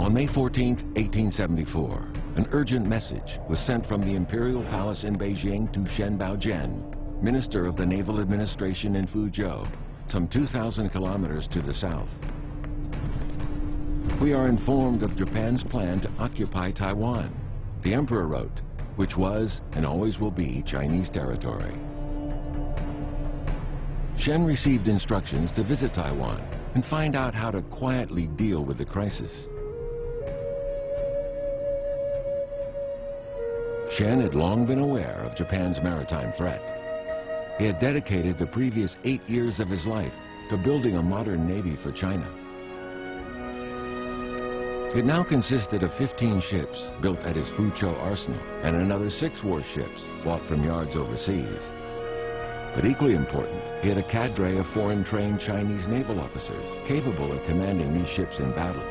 On May 14, 1874, an urgent message was sent from the Imperial Palace in Beijing to Shen Baojian, Minister of the Naval Administration in Foochow, some 2,000 kilometers to the south. We are informed of Japan's plan to occupy Taiwan, the Emperor wrote, which was and always will be Chinese territory. Shen received instructions to visit Taiwan and find out how to quietly deal with the crisis. Shen had long been aware of Japan's maritime threat. He had dedicated the previous 8 years of his life to building a modern navy for China. It now consisted of 15 ships built at his Foochow arsenal and another 6 warships bought from yards overseas. But equally important, he had a cadre of foreign-trained Chinese naval officers capable of commanding these ships in battle.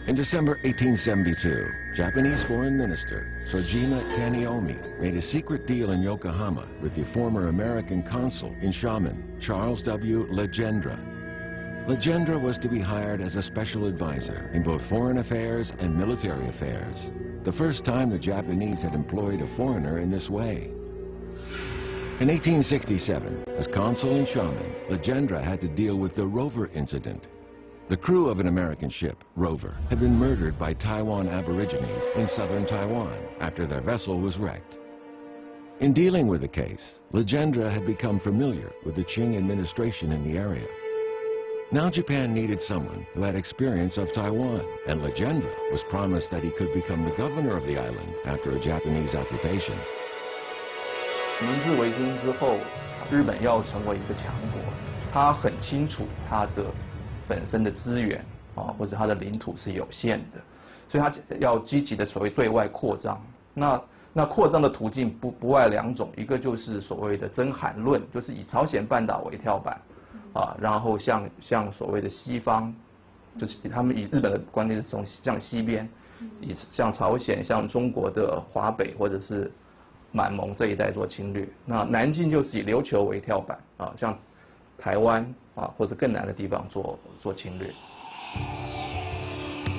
In December 1872, Japanese Foreign Minister Sojima Taniomi made a secret deal in Yokohama with the former American consul in Xiamen, Charles W. Legendre. Legendre was to be hired as a special advisor in both foreign affairs and military affairs, the first time the Japanese had employed a foreigner in this way. In 1867, as consul in Xiamen, Legendre had to deal with the Rover incident. The crew of an American ship, Rover, had been murdered by Taiwan Aborigines in southern Taiwan after their vessel was wrecked. In dealing with the case, Legendre had become familiar with the Qing administration in the area. Now Japan needed someone who had experience of Taiwan, and Legendre was promised that he could become the governor of the island after a Japanese occupation. 明治维新之后，日本要成为一个强国，他很清楚他的 本身的资源或者它的领土是有限的，所以它要积极的所谓对外扩张。那扩张的途径不外2种，一个就是所谓的真韩论，就是以朝鲜半岛为跳板，然后像所谓的西方，就是他们以日本的观念是从向西边，以像朝鲜、像中国的华北或者是满蒙这一带做侵略。那南进就是以琉球为跳板像台湾 或者更南的地方做侵略。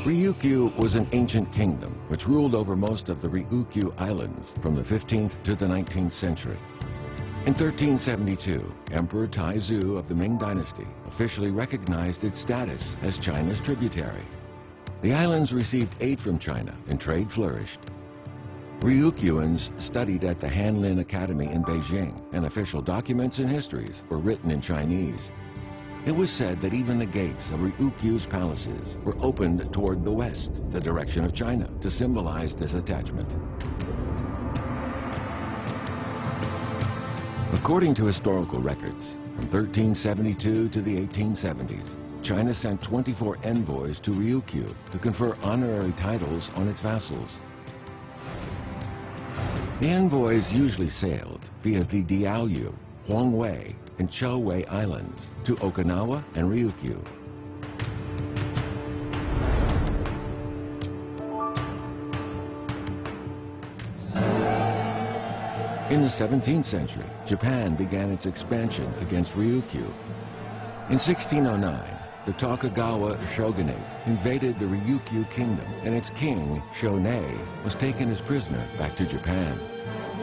Ryukyu was an ancient kingdom which ruled over most of the Ryukyu Islands from the 15th to the 19th century. In 1372, Emperor Taizu of the Ming Dynasty officially recognized its status as China's tributary. The islands received aid from China and trade flourished. Ryukyuans studied at the Hanlin Academy in Beijing, and official documents and histories were written in Chinese. It was said that even the gates of Ryukyu's palaces were opened toward the west, the direction of China, to symbolize this attachment. According to historical records, from 1372 to the 1870s, China sent 24 envoys to Ryukyu to confer honorary titles on its vassals. The envoys usually sailed via the Diaoyu, Huangwei, and Chowei Islands to Okinawa and Ryukyu. In the 17th century, Japan began its expansion against Ryukyu. In 1609, the Tokugawa shogunate invaded the Ryukyu kingdom, and its king, Shonei, was taken as prisoner back to Japan.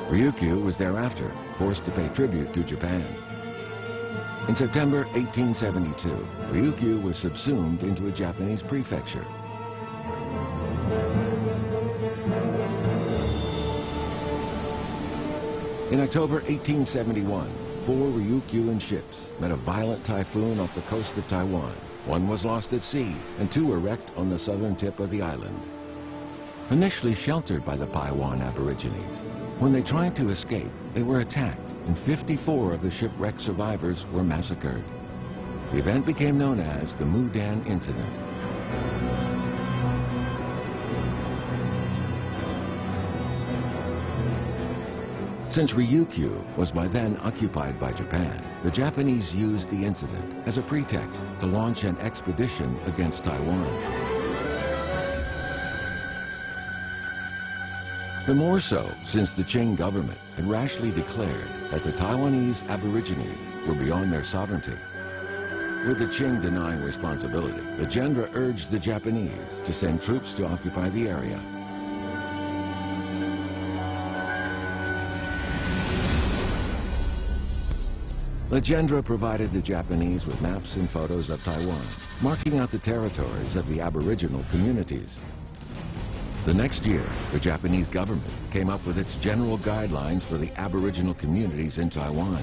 Ryukyu was thereafter forced to pay tribute to Japan. In September 1872, Ryukyu was subsumed into a Japanese prefecture. In October 1871, 4 Ryukyuan ships met a violent typhoon off the coast of Taiwan. 1 was lost at sea, and 2 were wrecked on the southern tip of the island. Initially sheltered by the Paiwan Aborigines, when they tried to escape, they were attacked, and 54 of the shipwreck survivors were massacred. The event became known as the Mudan Incident. Since Ryukyu was by then occupied by Japan, the Japanese used the incident as a pretext to launch an expedition against Taiwan. The more so since the Qing government had rashly declared that the Taiwanese Aborigines were beyond their sovereignty. With the Qing denying responsibility, Legendre urged the Japanese to send troops to occupy the area. Legendre provided the Japanese with maps and photos of Taiwan, marking out the territories of the Aboriginal communities. The next year, the Japanese government came up with its general guidelines for the Aboriginal communities in Taiwan.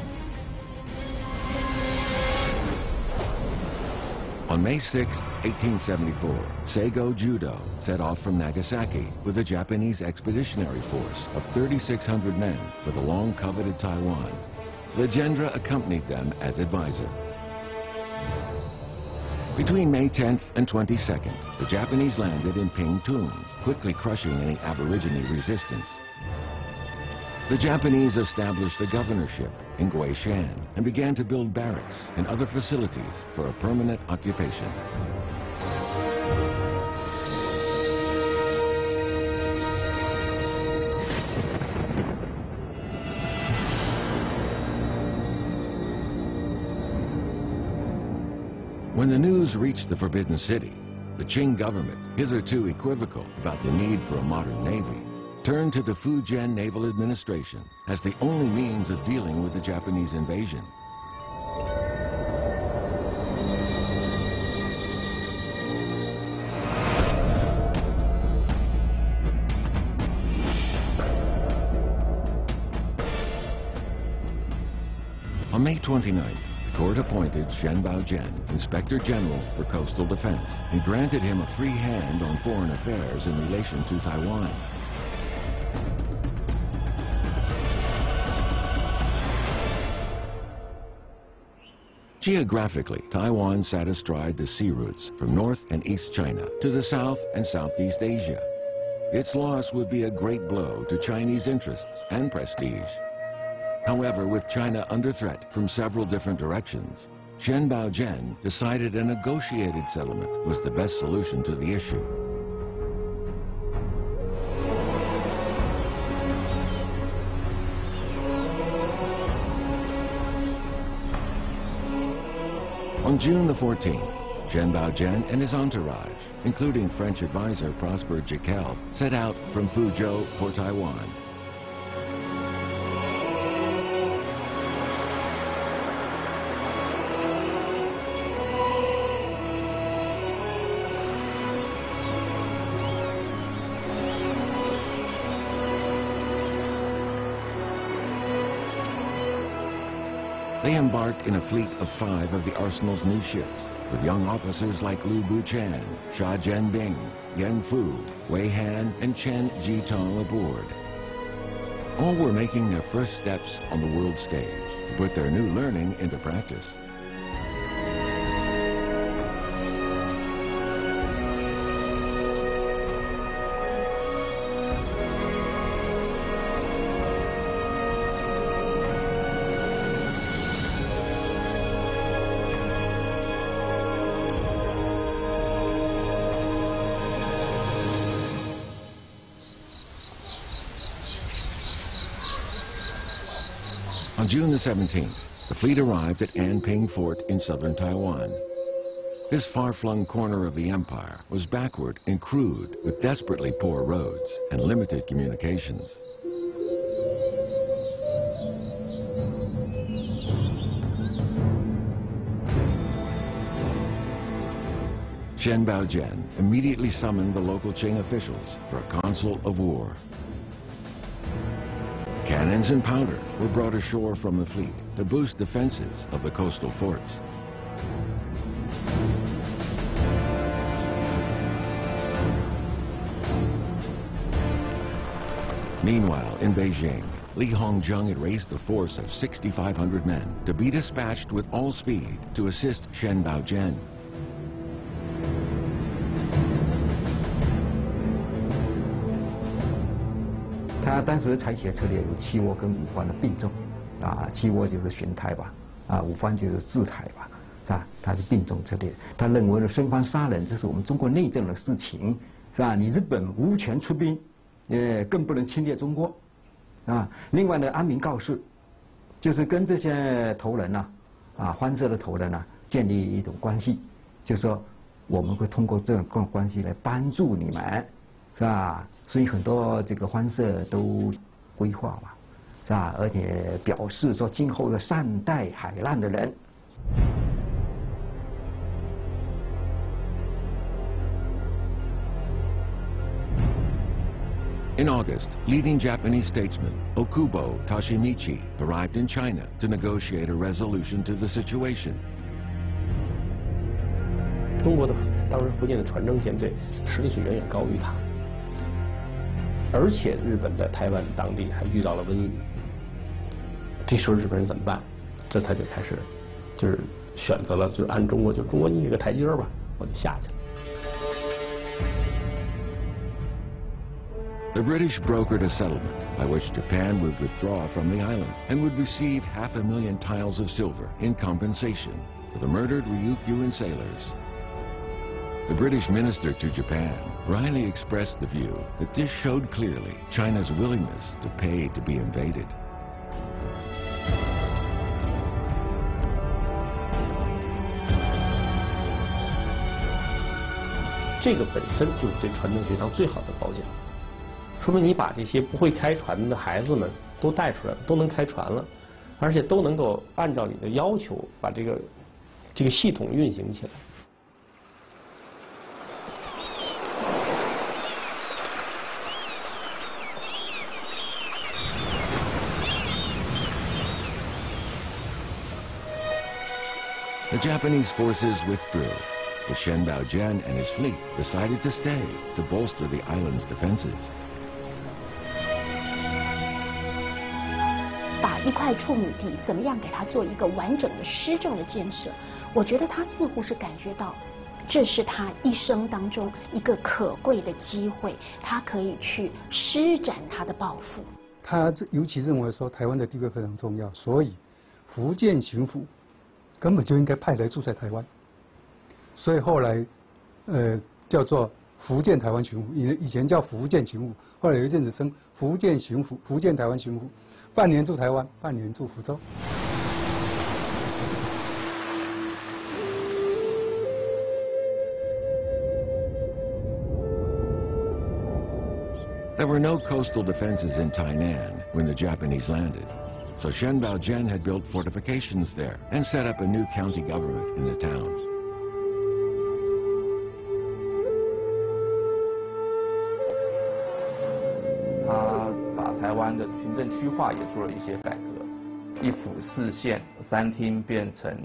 On May 6, 1874, Seigo Judo set off from Nagasaki with a Japanese expeditionary force of 3,600 men for the long-coveted Taiwan. Legendre accompanied them as advisor. Between May 10th and 22nd, the Japanese landed in Pingtung, quickly crushing any Aborigine resistance. The Japanese established a governorship in Guishan and began to build barracks and other facilities for a permanent occupation. When the news reached the Forbidden City, the Qing government, hitherto equivocal about the need for a modern navy, turned to the Fujian Naval Administration as the only means of dealing with the Japanese invasion. On May 29th, the court appointed Shen Baojian Inspector General for Coastal Defense and granted him a free hand on foreign affairs in relation to Taiwan. Geographically, Taiwan sat astride the sea routes from North and East China to the South and Southeast Asia. Its loss would be a great blow to Chinese interests and prestige. However, with China under threat from several different directions, Shen Baojian decided a negotiated settlement was the best solution to the issue. On June the 14th, Shen Baojian and his entourage, including French advisor Prosper Jekyll, set out from Foochow for Taiwan. They embarked in a fleet of 5 of the arsenal's new ships, with young officers like Lu Buchan, Xia Jianbing, Yan Fu, Wei Han, and Chen Jitong aboard. All were making their first steps on the world stage to put their new learning into practice. On June the 17th, the fleet arrived at Anping Fort in southern Taiwan. This far-flung corner of the empire was backward and crude, with desperately poor roads and limited communications. Shen Baojian immediately summoned the local Qing officials for a council of war. Cannons and powder were brought ashore from the fleet to boost defenses of the coastal forts. Meanwhile, in Beijing, Li Hongzheng had raised a force of 6,500 men to be dispatched with all speed to assist Shen Baojian.他当时采取的策略有7倭跟5方的并重，啊，7倭就是玄台吧，啊，5方就是制台吧，是吧？他是并重策略，他认为呢，生方杀人这是我们中国内政的事情，是吧？你日本无权出兵，更不能侵略中国，啊。另外呢，安民告示，就是跟这些头人呐，藩社的头人呐，建立一种关系，就是说我们会通过这种关系来帮助你们，是吧？所以很多这个藩社都规划嘛，是吧？而且表示说今后要善待海难的人。 In August, leading Japanese statesman Okubo Toshimichi arrived in China to negotiate a resolution to the situation. 中国的当时福建的船政舰队实力是远远高于他，而且日本在台湾当地还遇到了瘟疫。这时候日本人怎么办？这他就开始，就是选择了，就是按中国，就是中国你给个台阶吧，我就下去了。 The British brokered a settlement by which Japan would withdraw from the island and would receive 500,000 tiles of silver in compensation for the murdered Ryukyu sailors. The British minister to Japan wryly expressed the view that this showed clearly China's willingness to pay to be invaded. 这个本身就是对船政学堂最好的褒奖。 说明你把这些不会开船的孩子们都带出来了，都能开船了，而且都能够按照你的要求把这个系统运行起来。The Japanese forces withdrew, but Shen Baojian and his fleet decided to stay to bolster the island's defenses. 把一块处女地怎么样给它做一个完整的施政的建设，我觉得他似乎是感觉到，这是他一生当中一个可贵的机会，他可以去施展他的抱负。他尤其认为说台湾的地位非常重要，所以福建巡抚根本就应该派来住在台湾，所以后来叫做福建台湾巡抚，以前叫福建巡抚，后来有一阵子称福建巡抚、福建台湾巡抚。 半年住台湾，半年住福州。 There were no coastal defenses in Tainan when the Japanese landed, so Shen Baojian had built fortifications there and set up a new county government in the town. 他把台湾的行政区划也做了一些改革，1府4县，3厅变成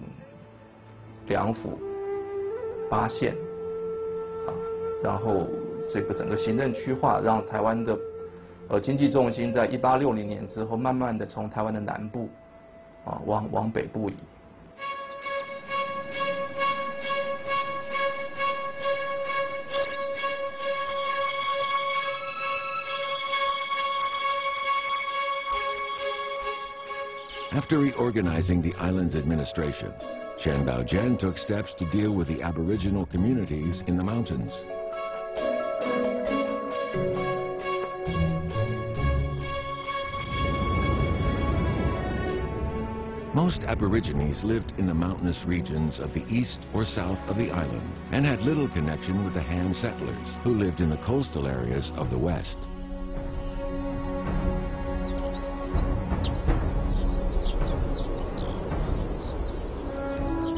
2府8县，然后这个整个行政区划让台湾的经济重心在1860年之后，慢慢的从台湾的南部往北部移。 After reorganizing the island's administration, Shen Baojian took steps to deal with the Aboriginal communities in the mountains. Most Aborigines lived in the mountainous regions of the east or south of the island and had little connection with the Han settlers who lived in the coastal areas of the west.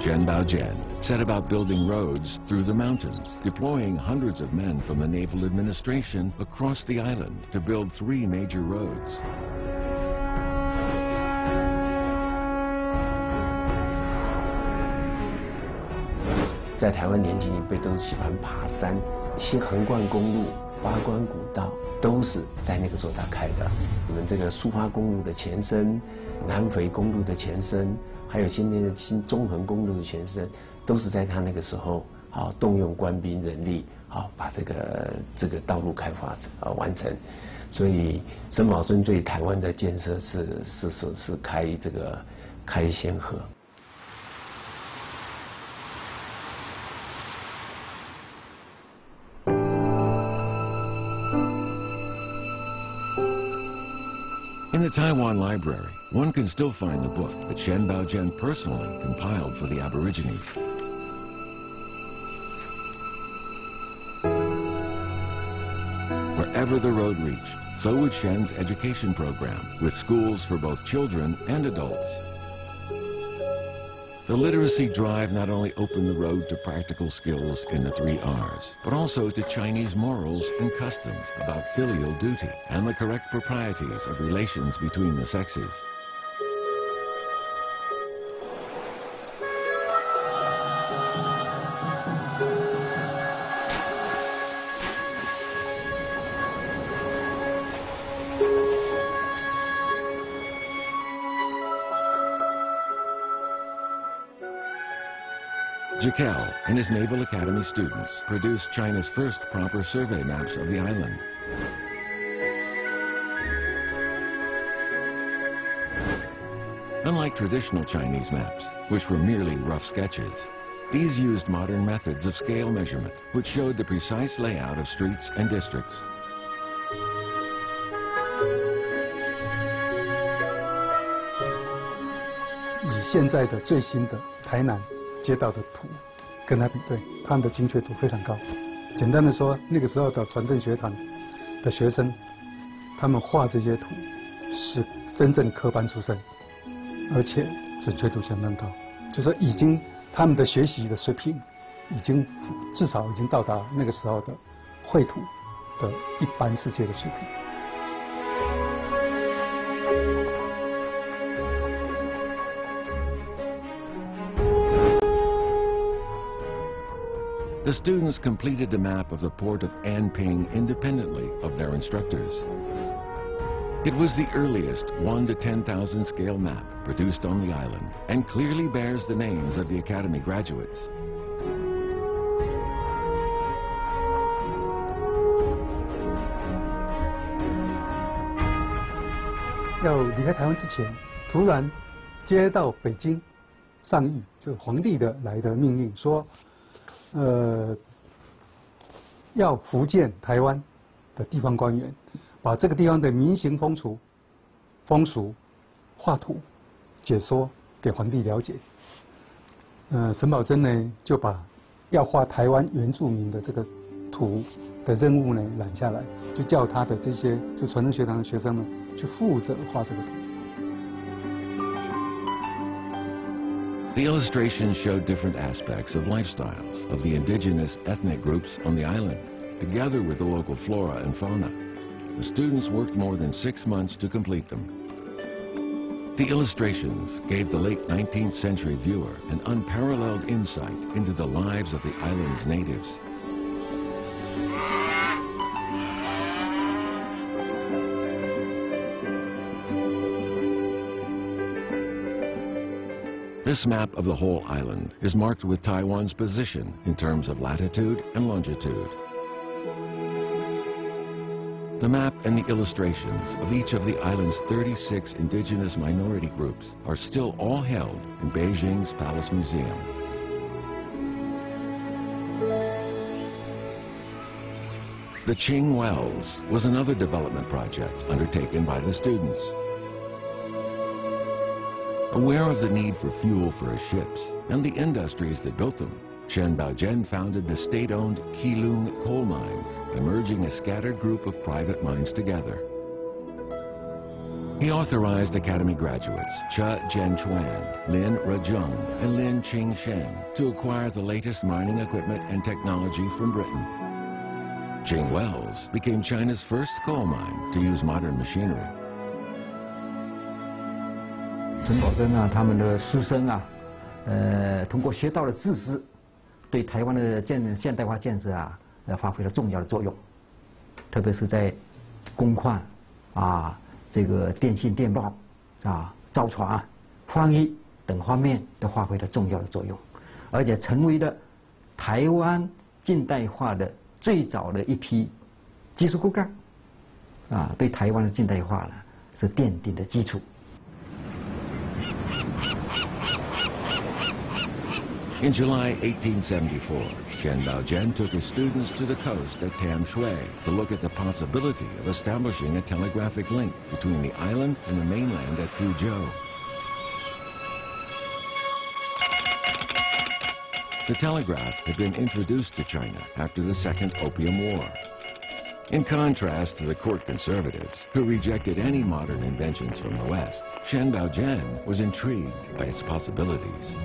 Shen Baojian set about building roads through the mountains, deploying hundreds of men from the Naval administration across the island to build 3 major roads. 在台湾年轻一辈都喜欢爬山，新横贯公路、八关古道都是在那个时候他开的。我们这个苏花公路的前身、南回公路的前身，还有今天的新中横公路的前身，都是在他那个时候动用官兵人力把这个道路开发完成。所以沈葆桢对台湾的建设是开先河。In the Taiwan Library, one can still find the book that Shen Baojian personally compiled for the Aborigines. Wherever the road reached, so would Shen's education program, with schools for both children and adults. The literacy drive not only opened the road to practical skills in the 3 R's, but also to Chinese morals and customs about filial duty and the correct proprieties of relations between the sexes. Jekyll and his Naval Academy students produced China's first proper survey maps of the island. Unlike traditional Chinese maps, which were merely rough sketches, these used modern methods of scale measurement, which showed the precise layout of streets and districts.以现在的最新的台南街道的图跟它比对，他们的精确度非常高。简单的说，那个时候的传正学堂的学生，他们画这些图是真正科班出身，而且准确度相当高。就说已经他们的学习的水平，已经至少已经到达那个时候的绘图的一般世界的水平。 The students completed the map of the port of Anping independently of their instructors. It was the earliest 1 to 10,000 scale map produced on the island and clearly bears the names of the Academy graduates. 要离开台湾之前，突然接到北京上谕，就皇帝的来的命令说。 要福建、台湾的地方官员，把这个地方的民行风俗、画图、解说给皇帝了解。沈葆桢呢，就把要画台湾原住民的这个图的任务呢揽下来，就叫他的这些就传正学堂的学生们去负责画这个图。 The illustrations showed different aspects of lifestyles of the indigenous ethnic groups on the island, together with the local flora and fauna. The students worked more than 6 months to complete them. The illustrations gave the late 19th century viewer an unparalleled insight into the lives of the island's natives. This map of the whole island is marked with Taiwan's position in terms of latitude and longitude. The map and the illustrations of each of the island's 36 indigenous minority groups are still all held in Beijing's Palace Museum. The Qing Wells was another development project undertaken by the students. Aware of the need for fuel for his ships and the industries that built them, Shen Baojian founded the state-owned Keelung coal mines by merging a scattered group of private mines together. He authorized Academy graduates Che Jianchuan, Lin Rejung, and Lin Qingshen to acquire the latest mining equipment and technology from Britain. Qing Wells became China's first coal mine to use modern machinery. 陈葆桢啊，他们的师生啊，通过学到的知识，对台湾的现代化建设啊，发挥了重要的作用，特别是在工矿啊、这个电信电报啊、造船、翻译等方面都发挥了重要的作用，而且成为了台湾近代化的最早的一批技术骨干，啊，对台湾的近代化呢是奠定的基础。In July 1874, Shen Baojian took his students to the coast at Tam Shui to look at the possibility of establishing a telegraphic link between the island and the mainland at Foochow. The telegraph had been introduced to China after the Second Opium War. In contrast to the court conservatives, who rejected any modern inventions from the West, Shen Baojian was intrigued by its possibilities.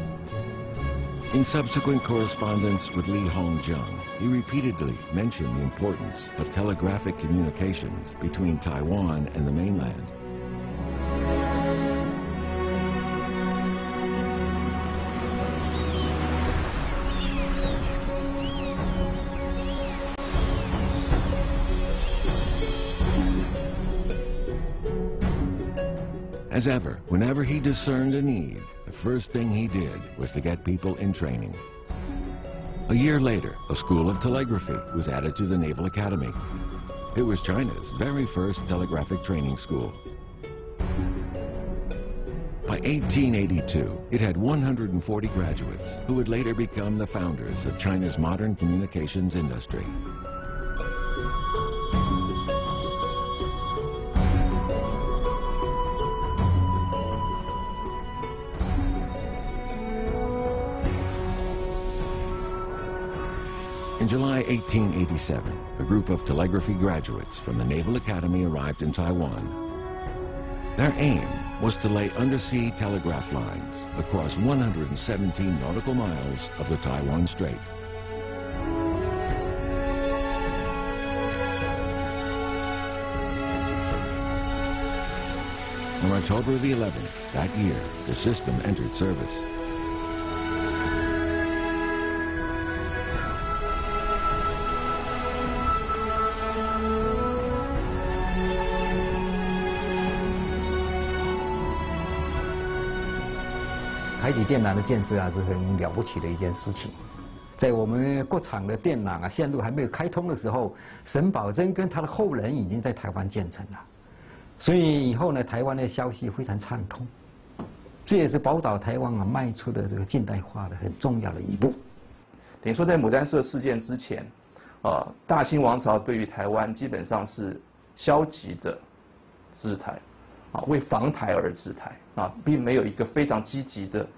In subsequent correspondence with Li Hongzheng, he repeatedly mentioned the importance of telegraphic communications between Taiwan and the mainland. As ever, whenever he discerned a need, the first thing he did was to get people in training. A year later, a school of telegraphy was added to the Naval Academy. It was China's very first telegraphic training school. By 1882, it had 140 graduates who would later become the founders of China's modern communications industry. In July 1887, a group of telegraphy graduates from the Naval Academy arrived in Taiwan. Their aim was to lay undersea telegraph lines across 117 nautical miles of the Taiwan Strait. On October the 11th that year, the system entered service.海底电缆的建设啊，是很了不起的一件事情。在我们国厂的电缆啊线路还没有开通的时候，沈葆桢跟他的后人已经在台湾建成了，所以以后呢，台湾的消息非常畅通。这也是宝岛台湾啊迈出的这个近代化的很重要的一步。等于说，在牡丹社事件之前，大清王朝对于台湾基本上是消极的姿态，为防台而治台并没有一个非常积极的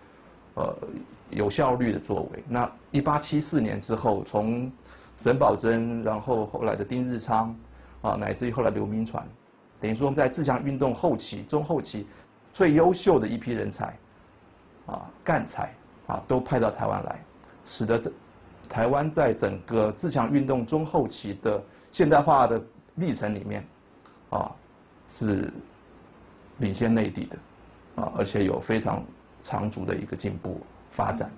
有效率的作为。那1874年之后，从沈葆桢，然后后来的丁日昌乃至于后来刘铭传，等于说在自强运动后期、中后期最优秀的一批人才干才都派到台湾来，使得台湾在整个自强运动中后期的现代化的历程里面是领先内地的而且有非常长足的一个进步发展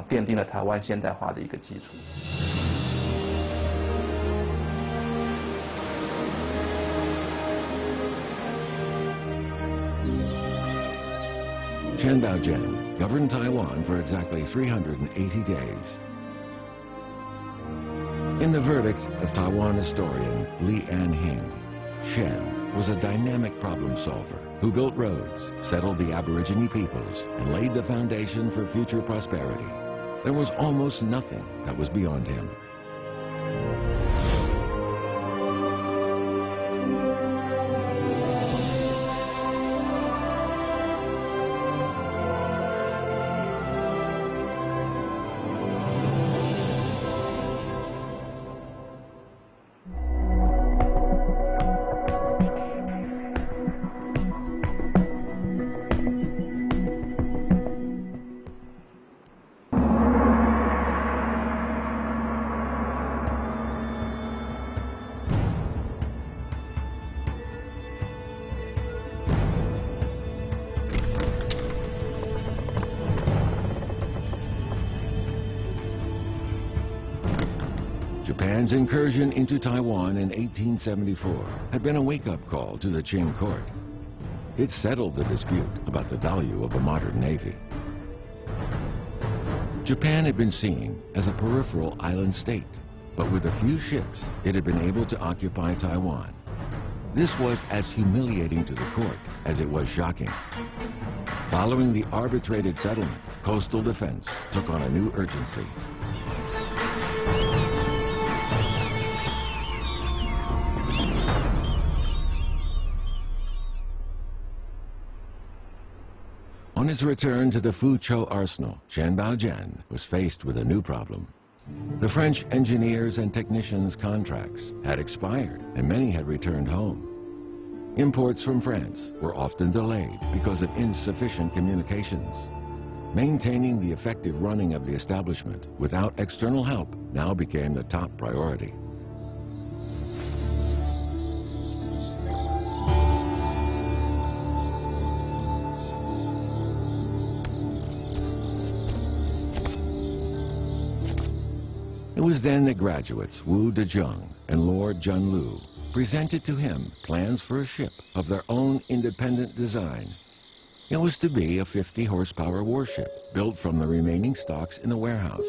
奠定了台湾现代化的一个基础。Shen Baojian governed Taiwan for exactly 380 days. In the verdict of Taiwan historian Li Anhing, Shen was a dynamic problem solver who built roads, settled the Aborigine peoples, and laid the foundation for future prosperity. There was almost nothing that was beyond him. Japan's incursion into Taiwan in 1874 had been a wake-up call to the Qing court. It settled the dispute about the value of a modern navy. Japan had been seen as a peripheral island state, but with a few ships, it had been able to occupy Taiwan. This was as humiliating to the court as it was shocking. Following the arbitrated settlement, coastal defense took on a new urgency. On his return to the Foochow arsenal, Chen Baojian was faced with a new problem. The French engineers and technicians' contracts had expired, and many had returned home. Imports from France were often delayed because of insufficient communications. Maintaining the effective running of the establishment without external help now became the top priority. It was then that graduates Wu Dezheng and Lord Junlu presented to him plans for a ship of their own independent design. It was to be a 50-horsepower warship built from the remaining stocks in the warehouse.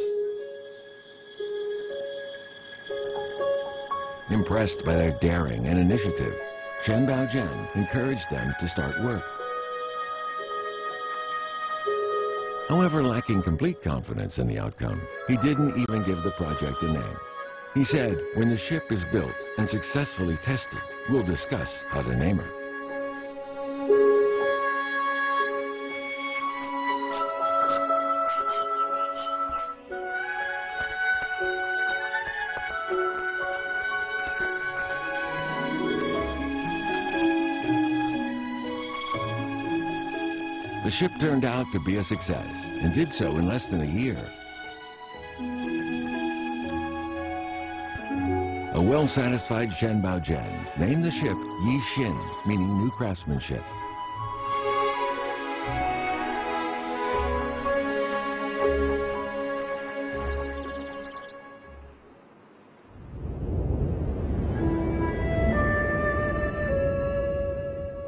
Impressed by their daring and initiative, Chen Baojian encouraged them to start work. However, lacking complete confidence in the outcome, he didn't even give the project a name. He said, when the ship is built and successfully tested, we'll discuss how to name her. The ship turned out to be a success, and did so in less than a year. A well-satisfied Chen Baojian named the ship Yi Xin, meaning new craftsmanship.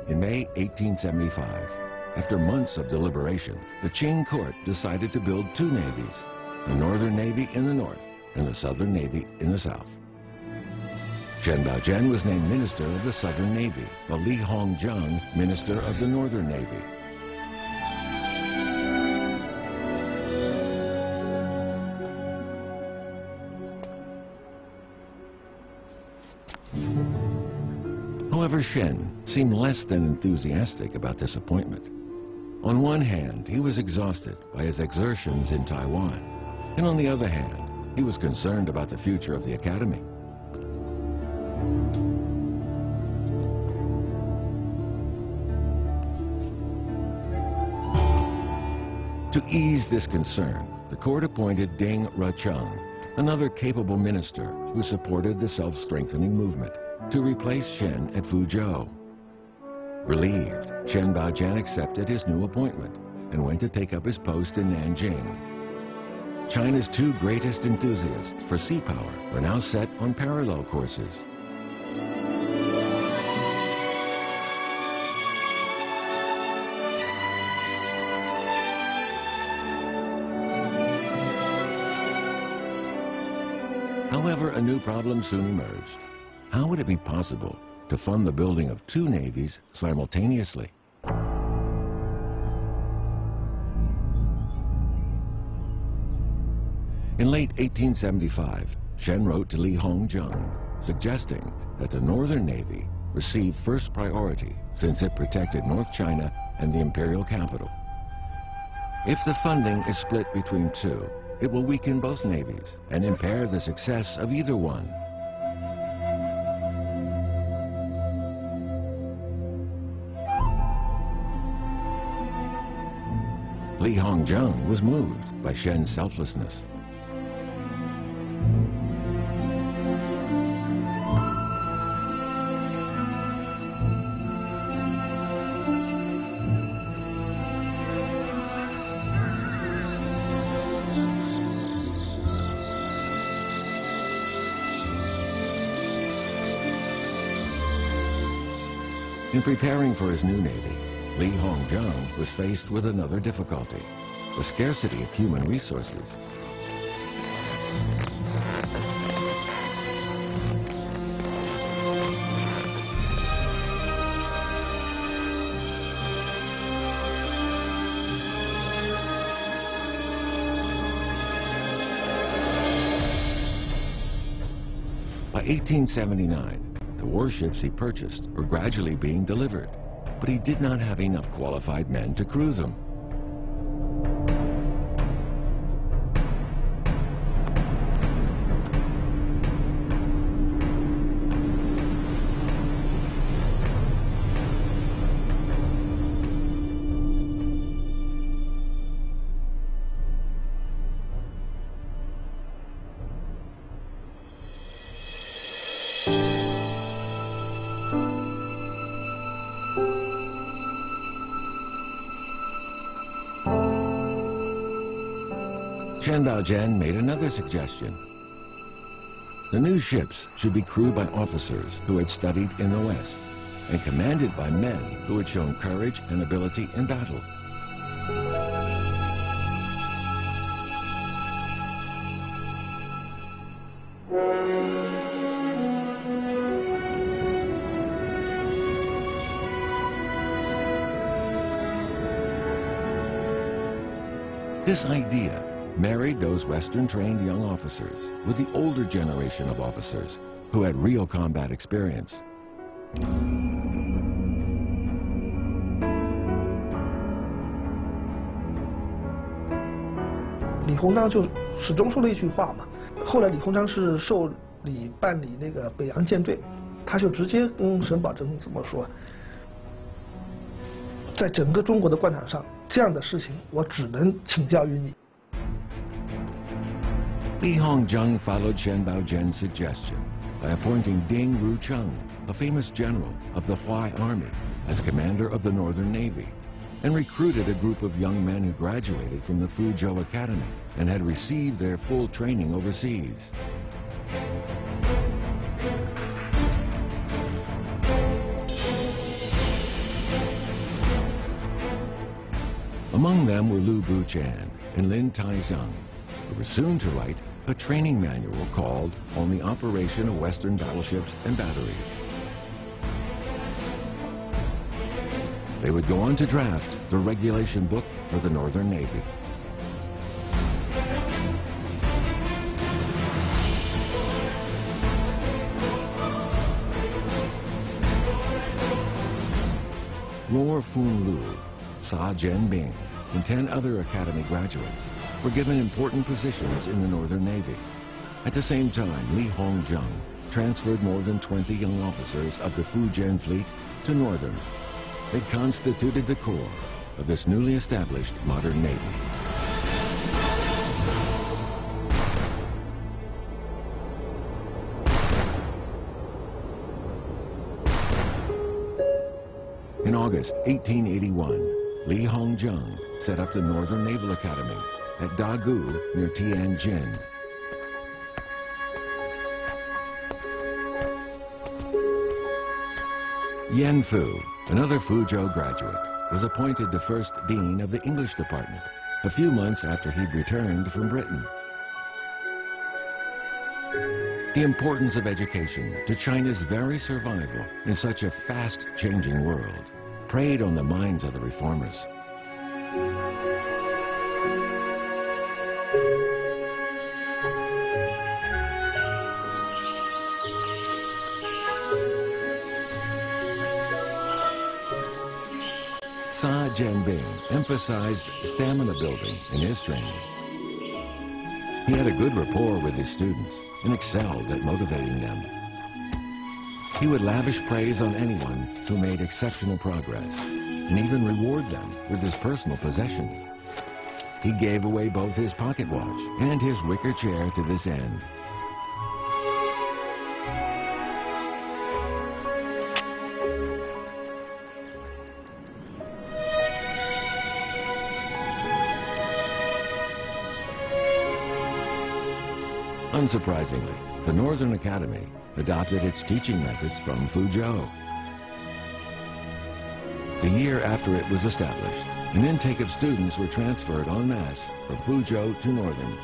In May 1875, after months of deliberation, the Qing court decided to build two navies, the Northern Navy in the north and the Southern Navy in the south. Chen Baojian was named Minister of the Southern Navy, while Li Hongzheng, Minister of the Northern Navy. However, Shen seemed less than enthusiastic about this appointment. On one hand, he was exhausted by his exertions in Taiwan, and on the other hand, he was concerned about the future of the academy. To ease this concern, the court appointed Ding Recheng, another capable minister who supported the self-strengthening movement, to replace Shen at Fuzhou. Relieved, Chen Baojian accepted his new appointment and went to take up his post in Nanjing. China's two greatest enthusiasts for sea power were now set on parallel courses. However, a new problem soon emerged. How would it be possible to fund the building of two navies simultaneously? In late 1875, Shen wrote to Li Hongzheng, suggesting that the Northern Navy receive first priority since it protected North China and the imperial capital. If the funding is split between two, it will weaken both navies and impair the success of either one. Li Hongzheng was moved by Shen's selflessness. In preparing for his new navy, Li Hongzheng was faced with another difficulty: the scarcity of human resources. By 1879, the warships he purchased were gradually being delivered, but he did not have enough qualified men to crew them. Chen Baojian made another suggestion. The new ships should be crewed by officers who had studied in the West and commanded by men who had shown courage and ability in battle. This idea married those Western-trained young officers with the older generation of officers who had real combat experience. 李鸿章就始终说了一句话嘛。后来李鸿章是受理办理那个北洋舰队，他就直接跟沈葆桢怎么说？在整个中国的官场上，这样的事情我只能请教于你。 Li Hongzhang followed Chen Baojian's suggestion by appointing Ding Rucheng, a famous general of the Huai Army, as commander of the Northern Navy, and recruited a group of young men who graduated from the Foochow Academy and had received their full training overseas. Among them were Lu Buchan and Lin Taizong, who were soon to write a training manual called On the Operation of Western Battleships and Batteries. They would go on to draft the regulation book for the Northern Navy. Luo Fun Lu, Sa Jianbing, and 10 other Academy graduates were given important positions in the Northern Navy. At the same time, Li Hongzhang transferred more than 20 young officers of the Fujian fleet to Northern. They constituted the core of this newly established modern navy. In August 1881, Li Hongzhang set up the Northern Naval Academy at Dagu near Tianjin. Yan Fu, another Foochow graduate, was appointed the first dean of the English department a few months after he'd returned from Britain. The importance of education to China's very survival in such a fast-changing world preyed on the minds of the reformers. Sa Jianbing emphasized stamina building in his training. He had a good rapport with his students and excelled at motivating them. He would lavish praise on anyone who made exceptional progress and even reward them with his personal possessions. He gave away both his pocket watch and his wicker chair to this end. Unsurprisingly, the Northern Academy adopted its teaching methods from Foochow. The year after it was established, an intake of students were transferred en masse from Foochow to Northern.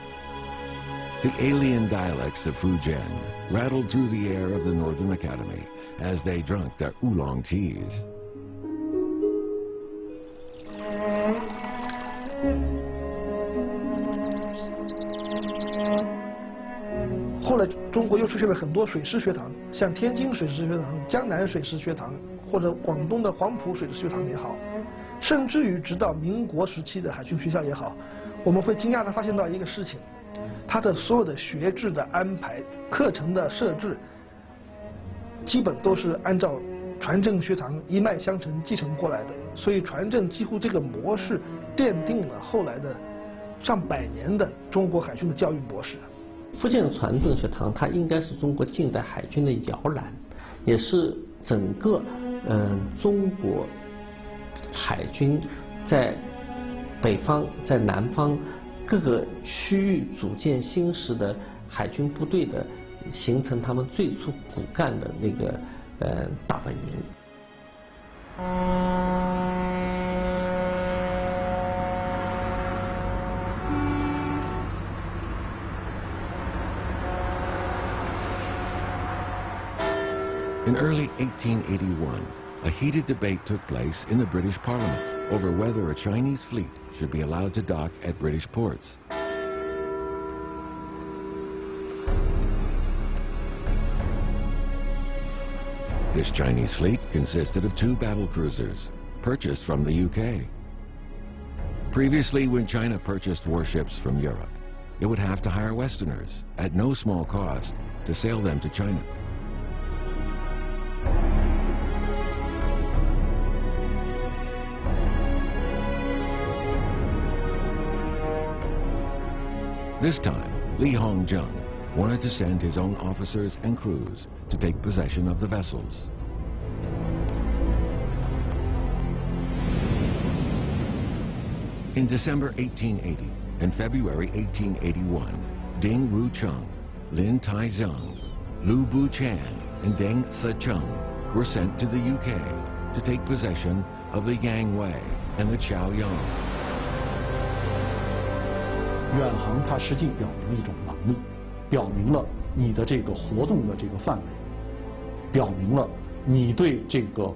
The alien dialects of Fujian rattled through the air of the Northern Academy as they drank their oolong teas. 后来中国又出现了很多水师学堂，像天津水师学堂、江南水师学堂，或者广东的黄埔水师学堂也好，甚至于直到民国时期的海军学校也好，我们会惊讶地发现到一个事情，它的所有的学制的安排、课程的设置，基本都是按照船政学堂一脉相承继承过来的，所以船政几乎这个模式奠定了后来的上百年的中国海军的教育模式。福建船政学堂，它应该是中国近代海军的摇篮，也是整个中国海军在北方、在南方各个区域组建新式的海军部队的形成他们最初骨干的那个大本营。In early 1881, a heated debate took place in the British Parliament over whether a Chinese fleet should be allowed to dock at British ports. This Chinese fleet consisted of 2 battle cruisers, purchased from the UK. Previously, when China purchased warships from Europe, it would have to hire Westerners, at no small cost, to sail them to China. This time, Li Hongzheng wanted to send his own officers and crews to take possession of the vessels. In December 1880 and February 1881, Ding Wucheng, Lin Taizong, Lu Buchan, and Deng Secheng were sent to the UK to take possession of the Yangwei and the Chaoyang. 远航它实际表明了一种能力，表明了你的这个活动的这个范围，表明了你对这个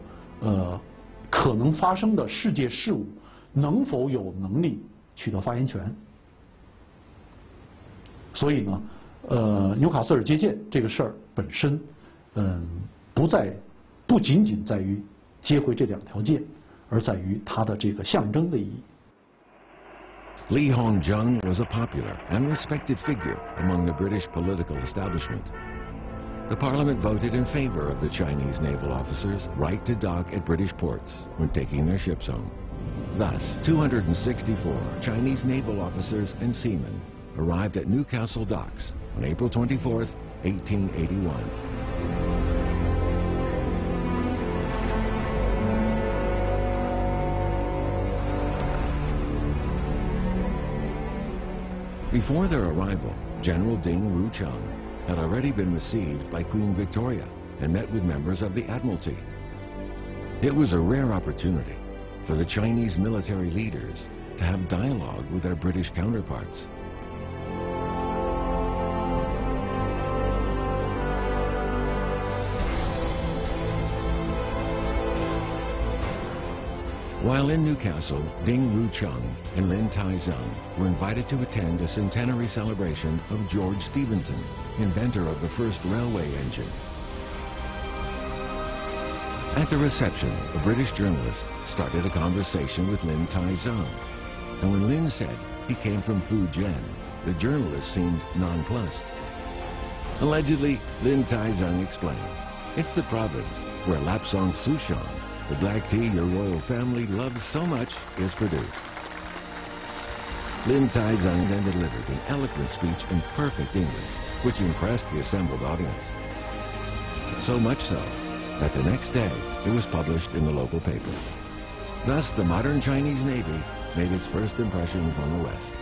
可能发生的世界事物能否有能力取得发言权。所以呢，纽卡斯尔接见这个事儿本身，不仅仅在于接回这2条舰，而在于它的这个象征的意义。 Li Hongzheng was a popular and respected figure among the British political establishment. The Parliament voted in favor of the Chinese naval officers' right to dock at British ports when taking their ships home. Thus, 264 Chinese naval officers and seamen arrived at Newcastle docks on April 24, 1881. Before their arrival, General Ding Wucheng had already been received by Queen Victoria and met with members of the Admiralty. It was a rare opportunity for the Chinese military leaders to have dialogue with their British counterparts. While in Newcastle, Ding Wucheng and Lin Taizong were invited to attend a centenary celebration of George Stephenson, inventor of the first railway engine. At the reception, a British journalist started a conversation with Lin Taizong, and when Lin said he came from Fujian, the journalist seemed nonplussed. Allegedly, Lin Taizong explained, "It's the province where Lapsang Souchong, the black tea your royal family loves so much, is produced." Lin Taizong then delivered an eloquent speech in perfect English, which impressed the assembled audience. So much so that the next day it was published in the local paper. Thus, the modern Chinese Navy made its first impressions on the West.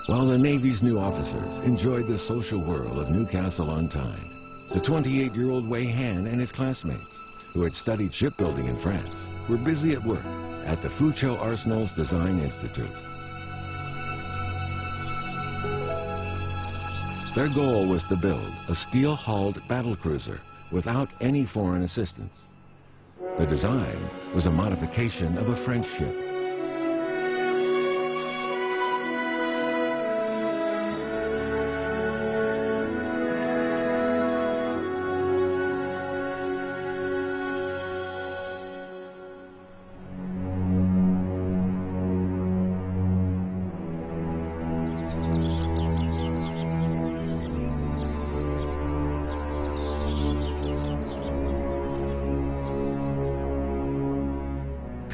While the Navy's new officers enjoyed the social whirl of Newcastle-on-Tyne, the 28-year-old Wei Han and his classmates, who had studied shipbuilding in France, were busy at work at the Foochow Arsenal's Design Institute. Their goal was to build a steel-hulled battlecruiser without any foreign assistance. The design was a modification of a French ship.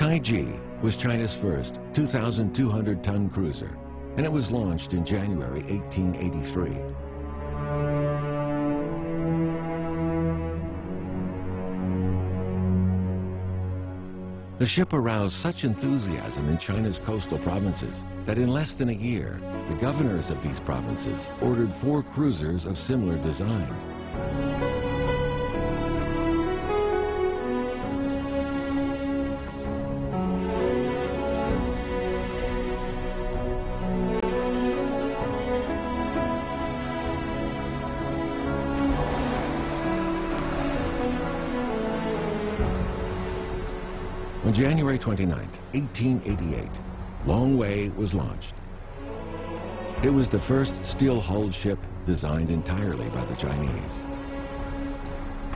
Kaiji was China's first 2,200-ton cruiser, and it was launched in January 1883. The ship aroused such enthusiasm in China's coastal provinces that in less than a year, the governors of these provinces ordered 4 cruisers of similar design. On January 29, 1888, Long Wei was launched. It was the first steel-hulled ship designed entirely by the Chinese.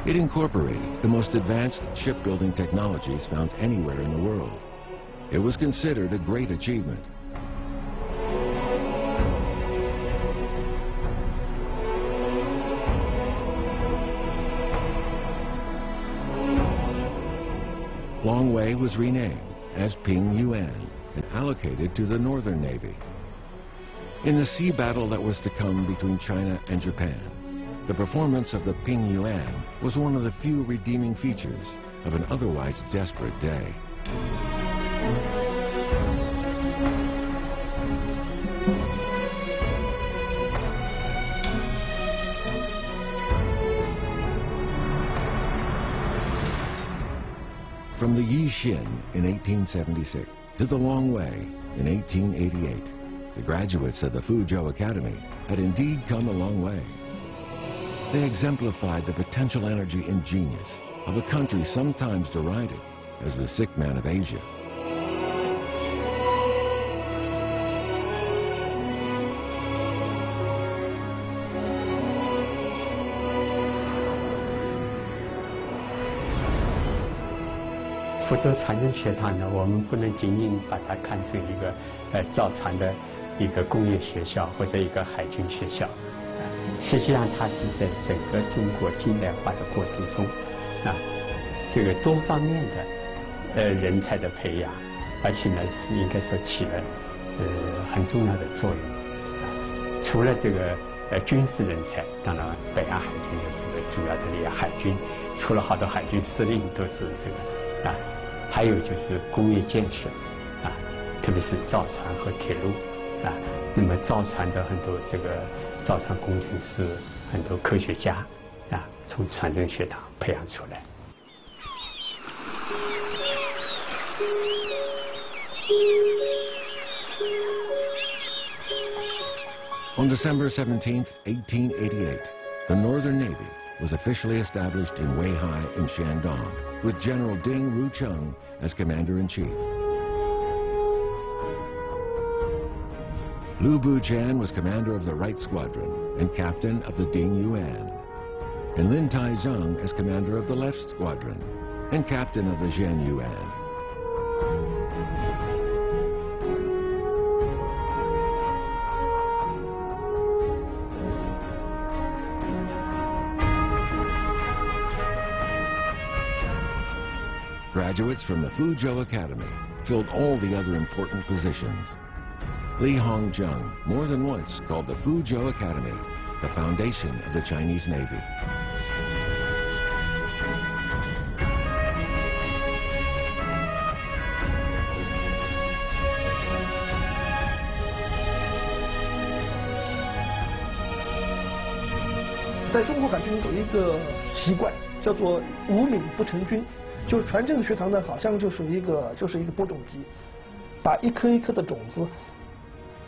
It incorporated the most advanced shipbuilding technologies found anywhere in the world. It was considered a great achievement. Long Wei was renamed as Ping Yuan and allocated to the Northern Navy. In the sea battle that was to come between China and Japan, the performance of the Ping Yuan was one of the few redeeming features of an otherwise desperate day. From the Yixin in 1876 to the Long Wei in 1888, the graduates of the Foochow Academy had indeed come a long way. They exemplified the potential energy and genius of a country sometimes derided as the sick man of Asia.福州船政学堂呢，我们不能仅仅把它看成一个造船的一个工业学校或者一个海军学校，实际上它是在整个中国近代化的过程中，这个多方面的人才的培养，而且呢是应该说起了很重要的作用。除了这个军事人才，当然北岸海军的这个主要的这个海军，除了好多海军司令都是这个还有就是工业建设特别是造船和铁路那么造船的很多这个造船工程师，很多科学家从船政学堂培养出来。On December 17, 1888, the Northern Navy was officially established in Weihai in Shandong, with General Ding Rucheng as Commander-in-Chief. Lu Buchan was commander of the Right Squadron and captain of the Ding Yuan, and Lin Taizheng as commander of the Left Squadron and captain of the Zhen Yuan. Graduates from the Foochow Academy filled all the other important positions. Li Hongzheng more than once called the Foochow Academy the foundation of the Chinese Navy. 在中国海军有一个习惯，叫做无敏不成军，就是船政学堂呢，好像就是一个播种机，把一颗一颗的种子，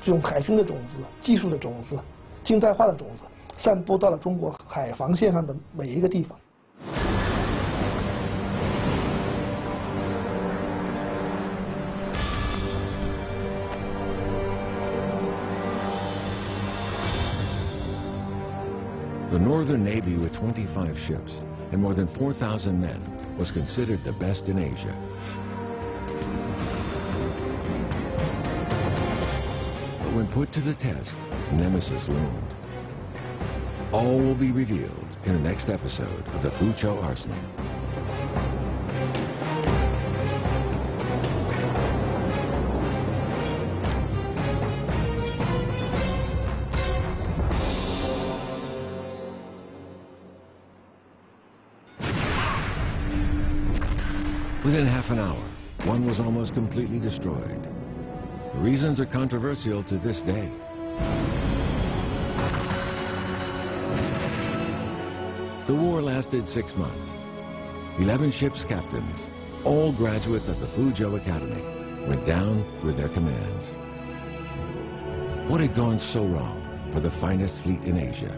这种海军的种子、技术的种子、近代化的种子，散播到了中国海防线上的每一个地方。The Northern Navy, with 25 ships and more than 4,000 men, was considered the best in Asia. But when put to the test, Nemesis loomed. All will be revealed in the next episode of the Foochow Arsenal. Within half an hour, one was almost completely destroyed. The reasons are controversial to this day. The war lasted 6 months. 11 ships' captains, all graduates of the Foochow Academy, went down with their commands. What had gone so wrong for the finest fleet in Asia?